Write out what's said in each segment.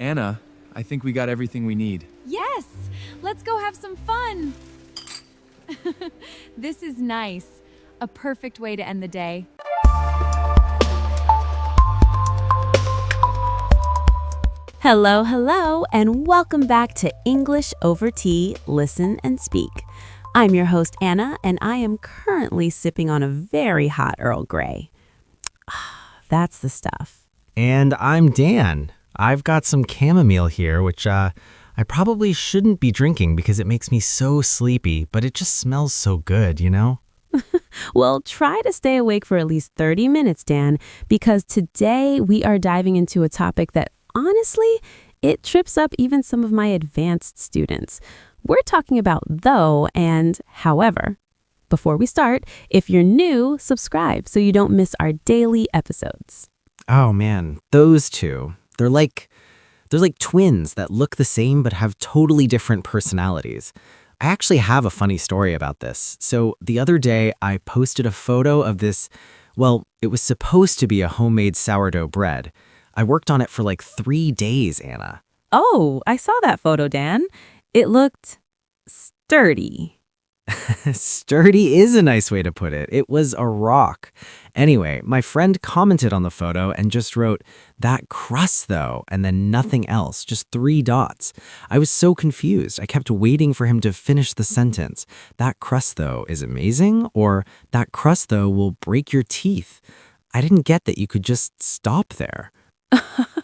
Anna, I think we got everything we need. Yes! Let's go have some fun! This is nice. A perfect way to end the day. Hello, hello, and welcome back to English Over Tea, Listen and Speak. I'm your host, Anna, and I am currently sipping on a very hot Earl Grey. That's the stuff. And I'm Dan. I've got some chamomile here, which I probably shouldn't be drinking because it makes me so sleepy, but it just smells so good, you know? Well, try to stay awake for at least 30 minutes, Dan, because today we are diving into a topic that, honestly, it trips up even some of my advanced students. We're talking about though and however. Before we start, if you're new, subscribe so you don't miss our daily episodes. Oh man, those two. They're like twins that look the same but have totally different personalities. I actually have a funny story about this. So the other day, I posted a photo of this, well, it was supposed to be a homemade sourdough bread. I worked on it for like 3 days, Anna. Oh, I saw that photo, Dan. It looked sturdy. Sturdy is a nice way to put it. It was a rock. Anyway, my friend commented on the photo and just wrote, "That crust though," and then nothing else, just 3 dots. I was so confused. I kept waiting for him to finish the sentence. "That crust though is amazing," or "That crust though will break your teeth." I didn't get that you could just stop there.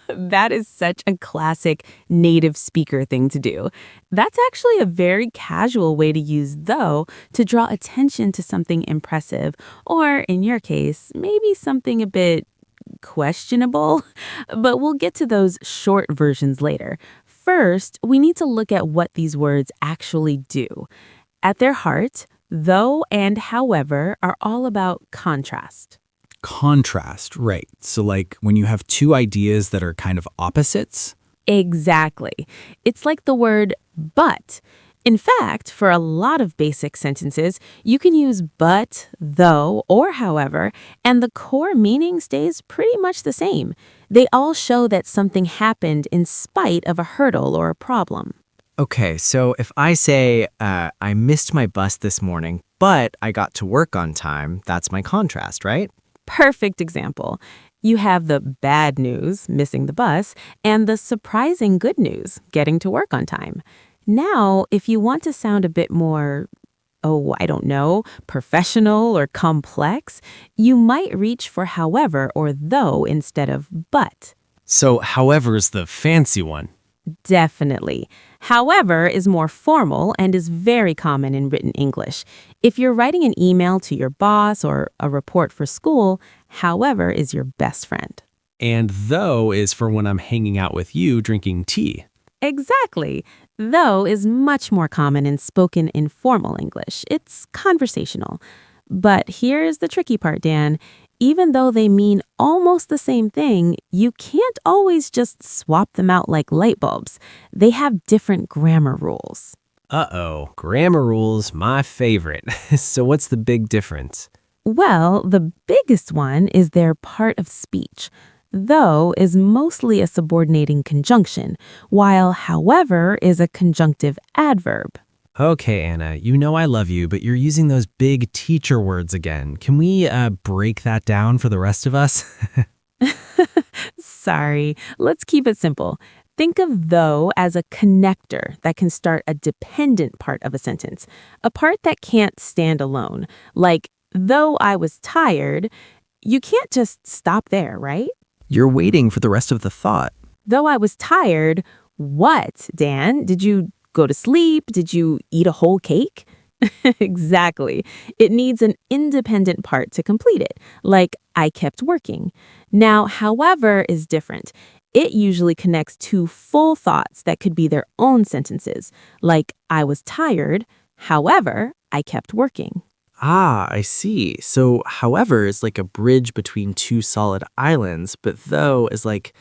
That is such a classic native speaker thing to do. That's actually a very casual way to use though to draw attention to something impressive, or in your case, maybe something a bit questionable. But we'll get to those short versions later. First, we need to look at what these words actually do. At their heart, though and however are all about contrast. Contrast, right. So like when you have two ideas that are kind of opposites? Exactly. It's like the word but. In fact, for a lot of basic sentences, you can use but, though, or however, and the core meaning stays pretty much the same. They all show that something happened in spite of a hurdle or a problem. Okay, so if I say, I missed my bus this morning, but I got to work on time, that's my contrast, right? Perfect example. You have the bad news, missing the bus, and the surprising good news, getting to work on time. Now, if you want to sound a bit more, professional or complex, you might reach for however or though instead of but. So however's the fancy one. Definitely. However is more formal and is very common in written English. If you're writing an email to your boss or a report for school, however is your best friend. And though is for when I'm hanging out with you drinking tea. Exactly. Though is much more common in spoken informal English. It's conversational. But here's the tricky part, Dan. Even though they mean almost the same thing, you can't always just swap them out like light bulbs. They have different grammar rules. Uh-oh, grammar rules, my favorite. So what's the big difference? Well, the biggest one is they're part of speech. Though is mostly a subordinating conjunction, while however is a conjunctive adverb. Okay, Anna, you know I love you, but you're using those big teacher words again. Can we break that down for the rest of us? Sorry, let's keep it simple. Think of though as a connector that can start a dependent part of a sentence, a part that can't stand alone. Like, though I was tired, you can't just stop there, right? You're waiting for the rest of the thought. Though I was tired, what, Dan? Did you go to sleep? Did you eat a whole cake? Exactly. It needs an independent part to complete it, like I kept working. Now, however is different. It usually connects two full thoughts that could be their own sentences, like I was tired, however, I kept working. Ah, I see. So, however is like a bridge between two solid islands, but though is like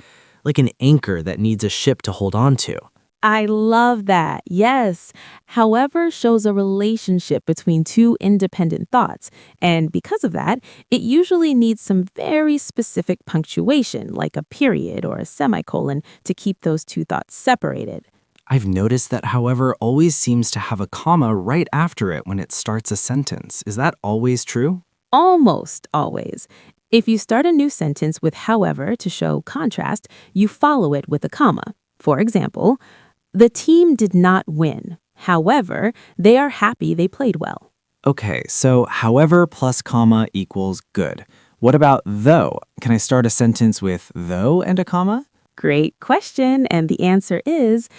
an anchor that needs a ship to hold on to. I love that. Yes. However shows a relationship between two independent thoughts. And because of that, it usually needs some very specific punctuation, like a period or a semicolon, to keep those two thoughts separated. I've noticed that however always seems to have a comma right after it when it starts a sentence. Is that always true? Almost always. If you start a new sentence with however to show contrast, you follow it with a comma. For example, the team did not win. However, they are happy they played well. Okay, so however plus comma equals good. What about though? Can I start a sentence with though and a comma? Great question, and the answer is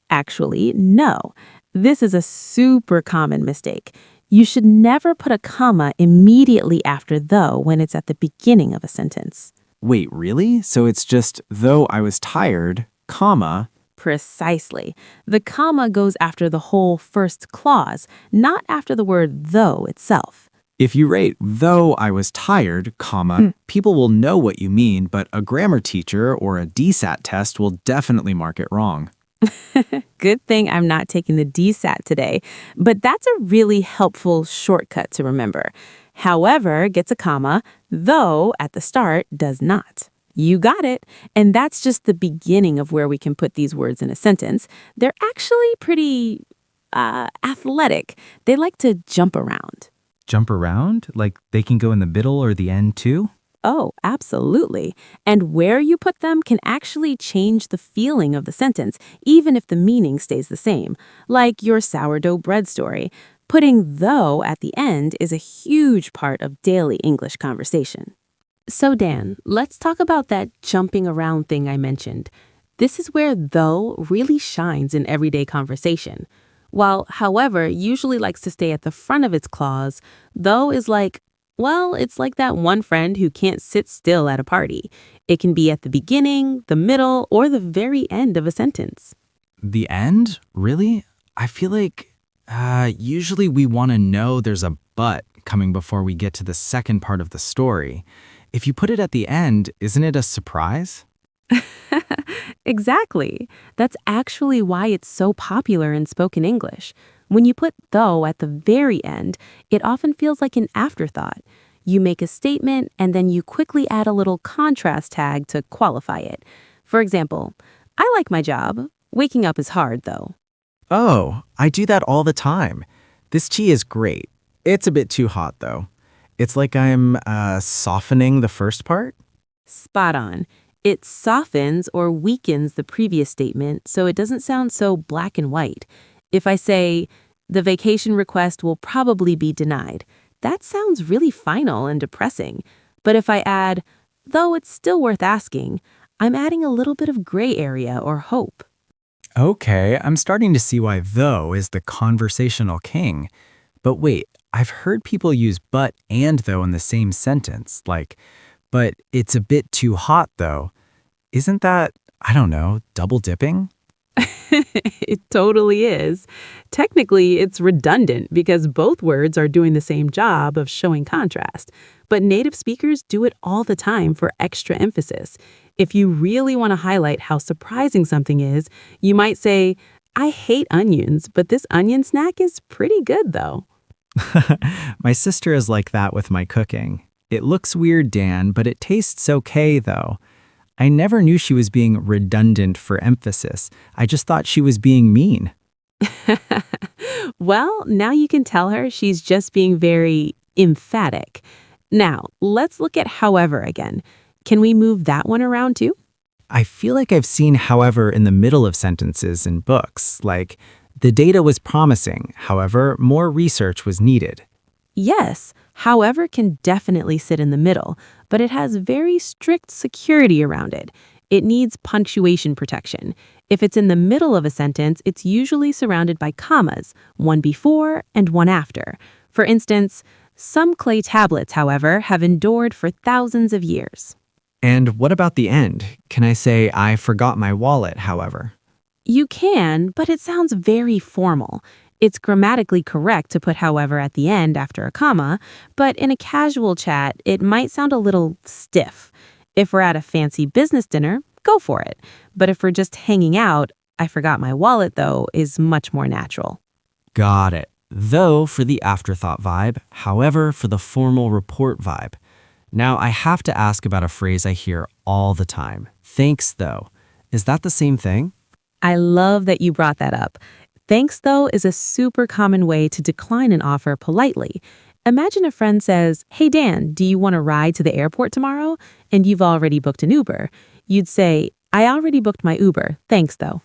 actually no. This is a super common mistake. You should never put a comma immediately after though when it's at the beginning of a sentence. Wait, really? So it's just though I was tired, comma. Precisely. The comma goes after the whole first clause, not after the word though itself. If you write though I was tired, comma, people will know what you mean, but a grammar teacher or a DSAT test will definitely mark it wrong. Good thing I'm not taking the DSAT today, but that's a really helpful shortcut to remember. However gets a comma, though at the start does not. You got it. And that's just the beginning of where we can put these words in a sentence. They're actually pretty athletic. They like to jump around. Jump around? Like they can go in the middle or the end too? Oh, absolutely. And where you put them can actually change the feeling of the sentence, even if the meaning stays the same. Like your sourdough bread story. Putting though at the end is a huge part of daily English conversation. So Dan, let's talk about that jumping around thing I mentioned. This is where though really shines in everyday conversation. While however usually likes to stay at the front of its clause, though is like, well, it's like that one friend who can't sit still at a party. It can be at the beginning, the middle, or the very end of a sentence. The end? Really? I feel like usually we want to know there's a but coming before we get to the second part of the story. If you put it at the end, isn't it a surprise? Exactly. That's actually why it's so popular in spoken English. When you put though at the very end, it often feels like an afterthought. You make a statement and then you quickly add a little contrast tag to qualify it. For example, I like my job. Waking up is hard though. Oh, I do that all the time. This tea is great. It's a bit too hot though. It's like I'm softening the first part. Spot on. It softens or weakens the previous statement so it doesn't sound so black and white. If I say, the vacation request will probably be denied, that sounds really final and depressing. But if I add, though it's still worth asking, I'm adding a little bit of gray area or hope. Okay, I'm starting to see why though is the conversational king. But wait, I've heard people use but and though in the same sentence, like, but it's a bit too hot though. Isn't that, I don't know, double dipping? It totally is. Technically, it's redundant because both words are doing the same job of showing contrast. But native speakers do it all the time for extra emphasis. If you really want to highlight how surprising something is, you might say, I hate onions, but this onion snack is pretty good though. My sister is like that with my cooking. It looks weird, Dan, but it tastes okay though. I never knew she was being redundant for emphasis. I just thought she was being mean. Well, now you can tell her she's just being very emphatic. Now, let's look at however again. Can we move that one around too? I feel like I've seen however in the middle of sentences in books, like, the data was promising, however, more research was needed. Yes, however can definitely sit in the middle, but it has very strict security around it. It needs punctuation protection. If it's in the middle of a sentence, it's usually surrounded by commas, one before and one after. For instance, some clay tablets, however, have endured for thousands of years. And what about the end? Can I say, I forgot my wallet, however? You can, but it sounds very formal. It's grammatically correct to put however at the end after a comma, but in a casual chat, it might sound a little stiff. If we're at a fancy business dinner, go for it. But if we're just hanging out, I forgot my wallet, though, is much more natural. Got it. Though for the afterthought vibe, however for the formal report vibe. Now, I have to ask about a phrase I hear all the time. Thanks, though. Is that the same thing? I love that you brought that up. Thanks, though, is a super common way to decline an offer politely. Imagine a friend says, "Hey, Dan, do you want to ride to the airport tomorrow?" And you've already booked an Uber. You'd say, "I already booked my Uber. Thanks, though."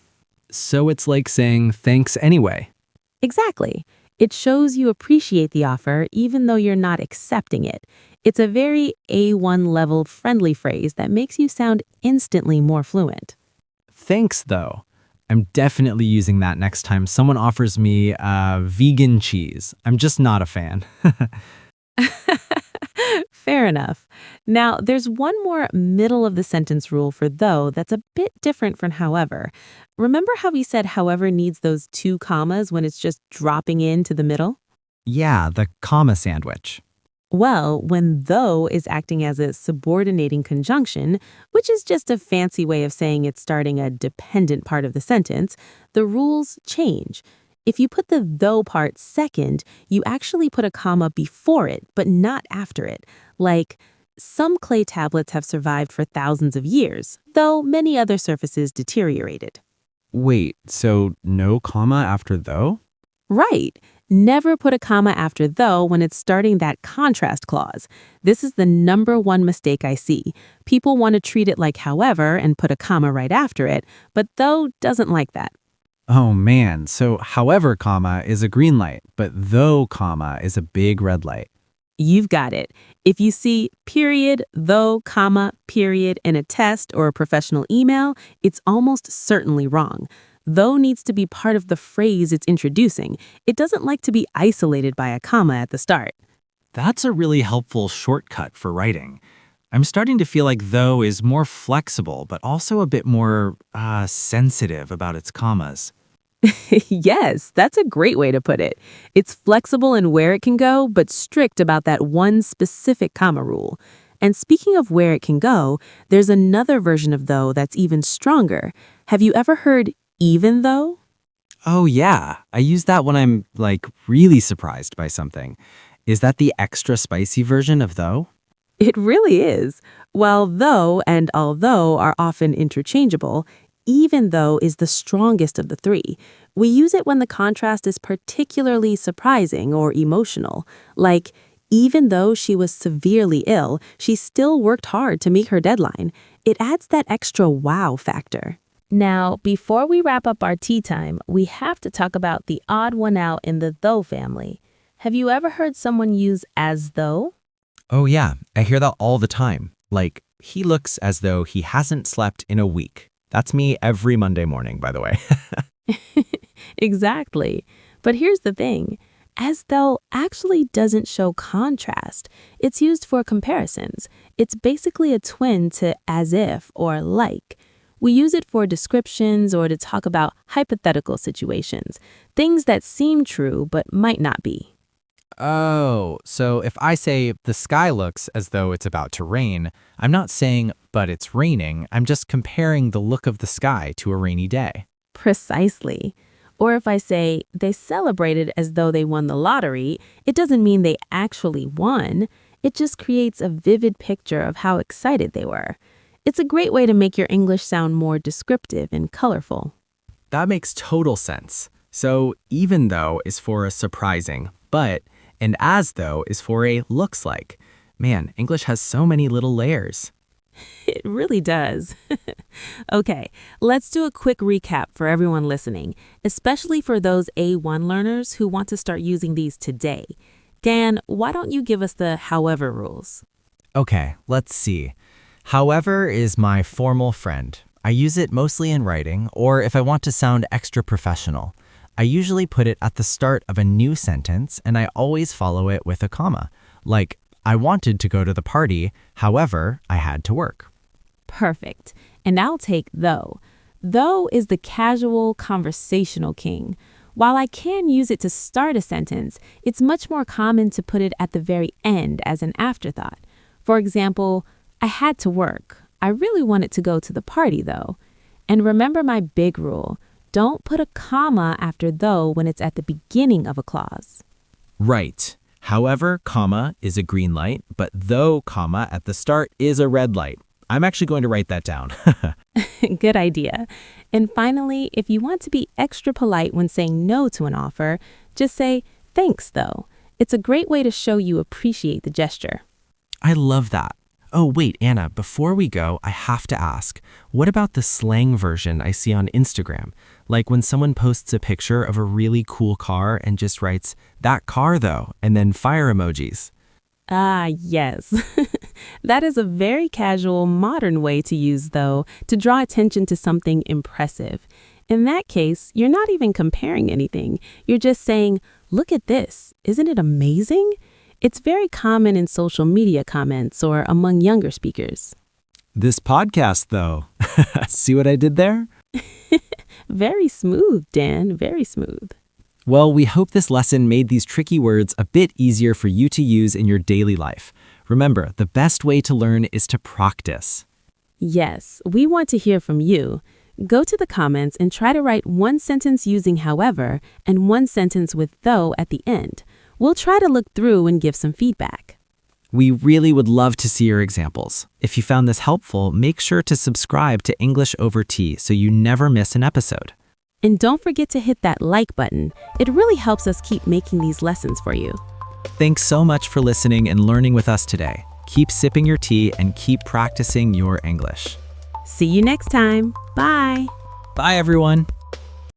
So it's like saying thanks anyway. Exactly. It shows you appreciate the offer even though you're not accepting it. It's a very A1 level friendly phrase that makes you sound instantly more fluent. Thanks, though. I'm definitely using that next time someone offers me vegan cheese. I'm just not a fan. Fair enough. Now, there's one more middle of the sentence rule for though that's a bit different from however. Remember how we said however needs those two commas when it's just dropping into the middle? Yeah, the comma sandwich. Well, when though is acting as a subordinating conjunction, which is just a fancy way of saying it's starting a dependent part of the sentence, the rules change. If you put the though part second, you actually put a comma before it, but not after it. Like, some clay tablets have survived for thousands of years, though many other surfaces deteriorated. Wait, so no comma after though? Right. Never put a comma after though when it's starting that contrast clause. This is the number one mistake I see. People want to treat it like however and put a comma right after it, but though doesn't like that. Oh man, so however comma is a green light, but though comma is a big red light. You've got it. If you see period, though, comma, period in a test or a professional email, it's almost certainly wrong. Though needs to be part of the phrase it's introducing. It doesn't like to be isolated by a comma at the start. That's a really helpful shortcut for writing. I'm starting to feel like though is more flexible, but also a bit more sensitive about its commas. Yes, that's a great way to put it. It's flexible in where it can go, but strict about that one specific comma rule. And speaking of where it can go, there's another version of though that's even stronger. Have you ever heard even though? Oh yeah, I use that when I'm like really surprised by something. Is that the extra spicy version of though? It really is. While though and although are often interchangeable, even though is the strongest of the three. We use it when the contrast is particularly surprising or emotional, like, even though she was severely ill, she still worked hard to meet her deadline. It adds that extra wow factor. Now, before we wrap up our tea time, we have to talk about the odd one out in the though family. Have you ever heard someone use as though? Oh yeah, I hear that all the time. Like, he looks as though he hasn't slept in a week. That's me every Monday morning, by the way. Exactly. But here's the thing. As though actually doesn't show contrast. It's used for comparisons. It's basically a twin to as if or like. We use it for descriptions or to talk about hypothetical situations, things that seem true but might not be. Oh, so if I say the sky looks as though it's about to rain, I'm not saying, but it's raining. I'm just comparing the look of the sky to a rainy day. Precisely. Or if I say they celebrated as though they won the lottery, it doesn't mean they actually won. It just creates a vivid picture of how excited they were. It's a great way to make your English sound more descriptive and colorful. That makes total sense. So even though is for a surprising, but, and as though is for a looks like. Man, English has so many little layers. It really does. Okay, let's do a quick recap for everyone listening, especially for those A1 learners who want to start using these today. Dan, why don't you give us the however rules? Okay, let's see. However is my formal friend. I use it mostly in writing or if I want to sound extra professional. I usually put it at the start of a new sentence and I always follow it with a comma. Like, I wanted to go to the party, however, I had to work. Perfect. And I'll take though. Though is the casual conversational king. While I can use it to start a sentence, it's much more common to put it at the very end as an afterthought. For example, I had to work. I really wanted to go to the party though. And remember my big rule. don't put a comma after though when it's at the beginning of a clause. Right. However, comma is a green light, but though, comma at the start is a red light. I'm actually going to write that down. Good idea. And finally, if you want to be extra polite when saying no to an offer, just say, thanks, though. It's a great way to show you appreciate the gesture. I love that. Oh, wait, Anna, before we go, I have to ask, what about the slang version I see on Instagram? Like when someone posts a picture of a really cool car and just writes, that car though, and then fire emojis. Ah, yes. That is a very casual, modern way to use though to draw attention to something impressive. In that case, you're not even comparing anything. You're just saying, look at this. Isn't it amazing? It's very common in social media comments or among younger speakers. This podcast, though, see what I did there? Very smooth, Dan, very smooth. Well, we hope this lesson made these tricky words a bit easier for you to use in your daily life. Remember, the best way to learn is to practice. Yes, we want to hear from you. Go to the comments and try to write one sentence using however and one sentence with though at the end. We'll try to look through and give some feedback. We really would love to see your examples. If you found this helpful, make sure to subscribe to English Over Tea so you never miss an episode. And don't forget to hit that like button. It really helps us keep making these lessons for you. Thanks so much for listening and learning with us today. Keep sipping your tea and keep practicing your English. See you next time. Bye. Bye, everyone.